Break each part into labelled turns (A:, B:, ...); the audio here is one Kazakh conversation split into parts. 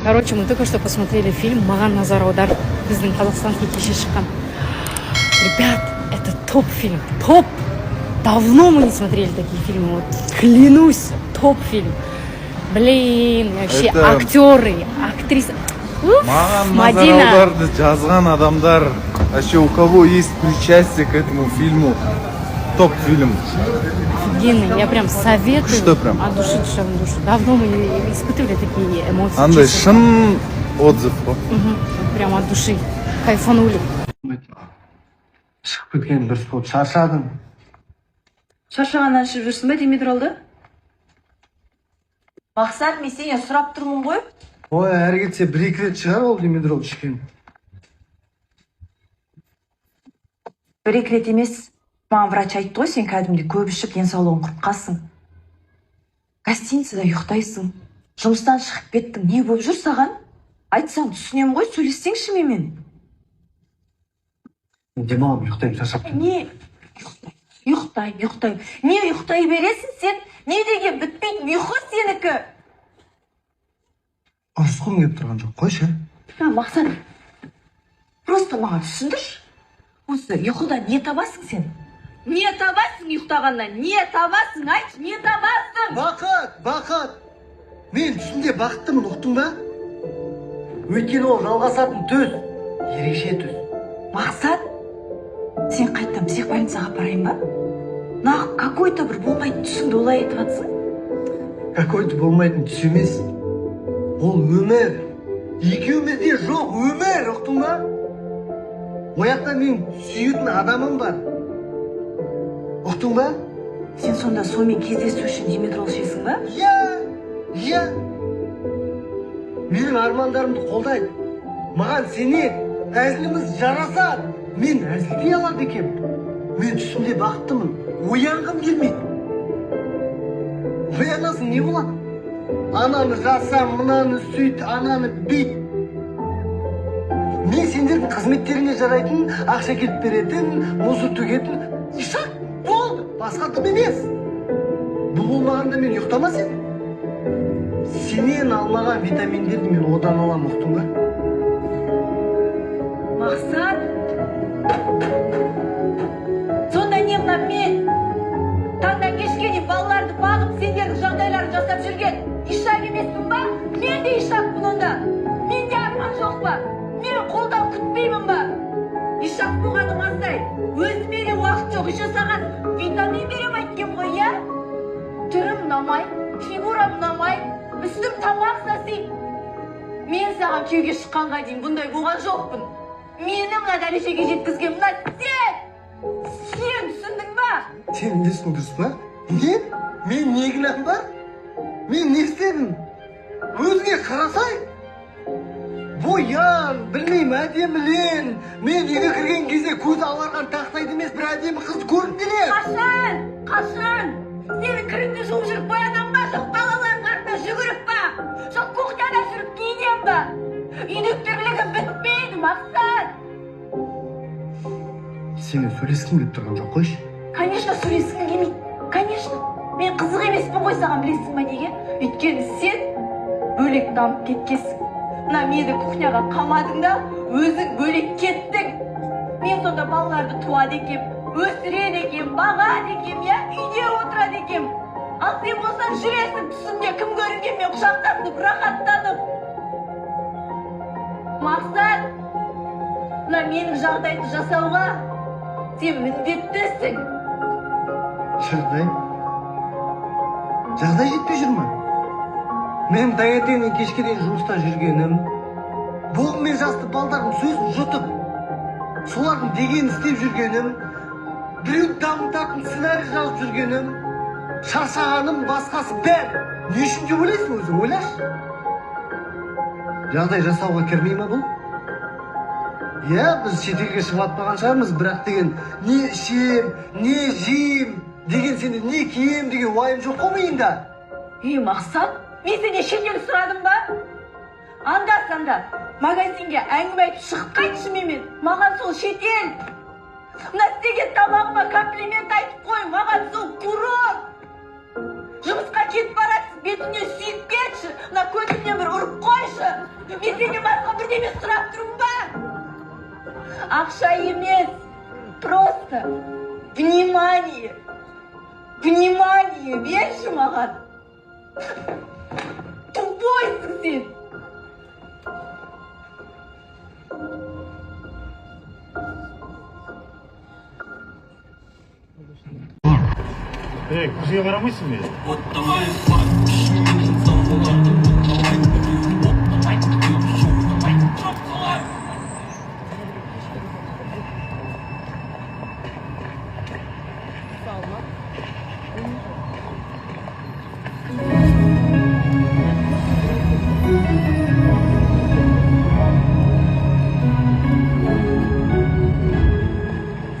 A: Короче, мы только что посмотрели фильм «Маған назар аудар». Біздің қазақстанский кеше шыққан. Ребят, это топ-фильм. Топ! Давно мы не смотрели такие фильмы. Вот, клянусь, топ-фильм. Блин, вообще это... актеры, актриса.
B: Маған назар аударды жазған адамдар. Вообще, у кого есть причастие к этому фильму? Топ-фильм.
A: Офигенный, я прям советую.
B: Что прям?
A: От души душевной душу. Давно мы испытывали такие эмоции.
B: Андай шын отзыв.
A: Прям от души. Кайфанули.
C: Шығып кеткен дұрыс болды, шаршадым.
D: Шаршағаннан ішіп жүрсің бе, Демидролды? Мақсат, мен сенен сұрап тұрмын ғой.
C: Ой, әрі кетсе бір-екі рет шығар ол Демидрол ішкен.
D: Бір-екі рет емес, маған врач айтты ғой, сен кәдімгідей көп ішіп денсаулығың құрып қалсың. Гостиницада ұйықтайсың. Жұмыстан шығып кеттің, не болып жүр саған? Айтсаң түсінемін ғой, сөйлессеңші менімен.
C: Демалып ұйықтаймын, шаршап.
D: Не? Ұйықтай. Не ұйықтай бересің сен? Не деген бітпейді ұйқы сенікі?
C: Ұрысқым келіп тұрған жоқ, қойшы.
D: Мақсат, просто маған түсіндірші. Осы ұйқыда не табасың сен? Не табасың ұйықтағаннан? Не табасың, айтшы, не табасың?
C: Бақыт! Мен түсінде бақыттымын, ұқтың ба? Өйткені ол жалғасатын төс, ерекше төс.
D: Мақсат, сен қайттан психбольницаға апарайын ба? Нақ, какой-то бір болмайтын түсіңді олай етіп атсың?
C: Какой-то болмайтын түс емес. Ол өмір. Екеумізде жоқ өмір, ұқтың ба? Ояқта мен сүйетін адамым бар. Ұқтың ба?
D: Сен сонда сонымен кездесу үшін Демидрол ішесің ба?
C: Иә. Менің армандарымды қолдайды. Маған сенеді. Әзіліміз жарасады. Мен әзілдей алады екем. Мен түсімде бақыттымын. Оянғым келмейді. Оянасың не болады? Ананы жасам, мынаны сөйт, ананы бейт. Мен сендердің қызметтеріңе жарайтын, ақша келіп беретін, мұзы төгетін. Ишак, болды. Басқа дым емес. Бұл болмағанда мен ұйықтамас едім. Сенен алмаған витаминдерді мен одан алам, ұқтың ба?
D: Мақсат, сонда не мына мен? Таңдан кешке дейін балаларды бағып, сендердің жағдайларын жасап жүрген Ишак емеспін ба? Мен де Ишакпын онда. Менде арман жоқ па? Мен қолдау күтпеймін ба? Ишак болғаным аздай. Өзіме де уақыт жоқ, еще саған витамин берем айткен ғой, иә? Түрім ұнамай, фигурам ұнамай, үстім тамақ сасиды. Мен саған күйеуге шыққанға дейін бұндай болған жоқпын. Мені мына дәрежеге жеткізген мына сен түсіндің ба?
C: Сен несің дұрыс па? Мен не кінәм бар? Мен не істедім? Өзіңе қарасай? Боян, білмеймін, әдемілен. Мен үйге кірген кезде көзі аларған тақтайды емес, бір әдемі қызды көрдім деле.
D: Қашан? Сенің кіріңді жуып жүріп боянам ба? Жоқ балалардың артына жүгіріп ба? Жоқ кухняда жүріп киінем ба? Үйдің тірлігі бітпейді, Мақсат.
C: Сені сөйлескім келіп тұрған жоқ, қойшы.
D: Конечно, сөйлескім келмейді. Конечно. Мен қызық емеспін ғой саған, білесің ба неге? Өйткені сен бөлек дамып кеткенсің. Мына мені кухняға қамадың да, өзің бөлек кеттің. Мен сонда балаларды туады екем, өсіреді екем, бағады екем, я үйде отырады екем. Ал сен болсаң жүресің түсінде кім көрінгенмен құшақтасып, рахаттанып. Мақсат, мына менің жағдайды жасауға сен міндеттісің.
C: Жағдай жетпей жүр ме? Мен таңертеңнен кешке дейін жұмыста жүргенім, бұл мен жасты балдардың сөзін жұтып, солардың дегенін істеп жүргенім, біреу дамытатын сценарий жазып жүргенім, шаршағаным басқасы бәрі. Не үшін деп ойлайсың өзің, ойлашы? Жағдай жасауға кірмей ма бұл? Иә, біз шетелге шығып атпаған шығармыз, бірақ деген не ішем, не жейм, деген сенде не кием деген уайым жоқ қой миыңда?
D: Мақсат, мен сенде шетел сұрадым ба? Анда-санда магазинге әңгіме айтып шығып қайтшы менімен. Маған сол шетел. Мына істеген тамағыма комплимент айтып қой, маған сол курорт. Жұмысқа кетіп барасың, бетімнен сүйіп кетші, мына көзімнен бір ұрып қойшы. Мен сенен басқа бірдеме сұрап тұрмын ба? Ақша емес, просто внимание. Внимание берші маған. Тупойсың сен.
E: Күзге қарамайсың ба?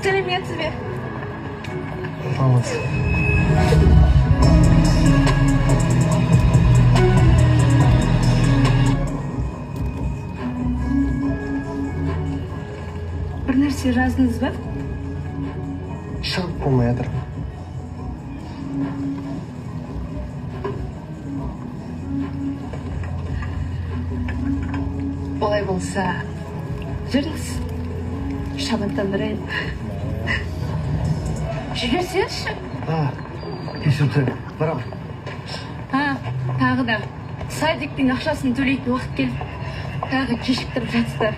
D: Сәлеметсіз бе? Bir нәрсе жаздыңыз ба?
C: Шығып болмай жатыр.
D: Олай болса, жүріңіз. Шабаттандырайын. Жіберсеңізші.
C: Кешірді, барам.
D: Тағы да садиктің ақшасын төлейтін уақыт келді. Тағы кешіктіріп жатсыздар.